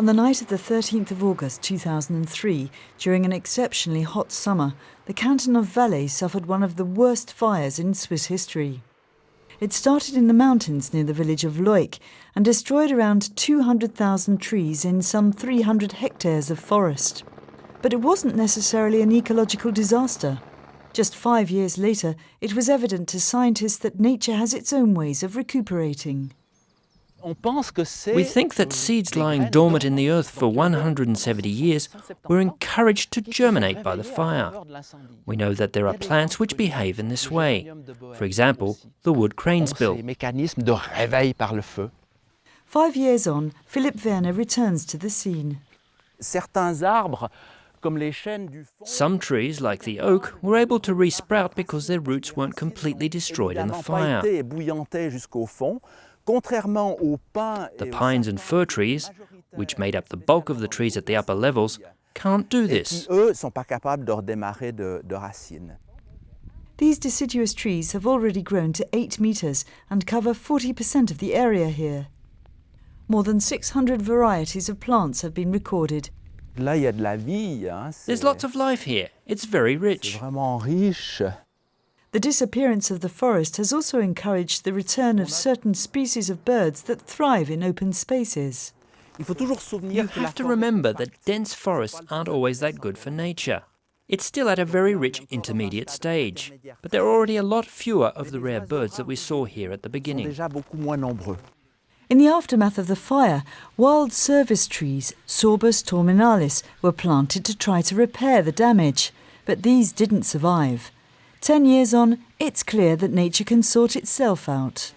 On the night of the 13th of August 2003, during an exceptionally hot summer, the canton of Valais suffered one of the worst fires in Swiss history. It started in the mountains near the village of Leuk and destroyed around 200,000 trees in some 300 hectares of forest. But it wasn't necessarily an ecological disaster. Just 5 years later, it was evident to scientists that nature has its own ways of recuperating. We think that seeds lying dormant in the earth for 170 years were encouraged to germinate by the fire. We know that there are plants which behave in this way. For example, the wood cranesbill. 5 years on, Philipp Werner returns to the scene. Some trees, like the oak, were able to resprout because their roots weren't completely destroyed in the fire. The pines and fir trees, which made up the bulk of the trees at the upper levels, can't do this. These deciduous trees have already grown to 8 metres and cover 40% of the area here. More than 600 varieties of plants have been recorded. There's lots of life here. It's very rich. The disappearance of the forest has also encouraged the return of certain species of birds that thrive in open spaces. You have to remember that dense forests aren't always that good for nature. It's still at a very rich intermediate stage, but there are already a lot fewer of the rare birds that we saw here at the beginning. In the aftermath of the fire, wild service trees, Sorbus terminalis, were planted to try to repair the damage, but these didn't survive. 10 years on, it's clear that nature can sort itself out.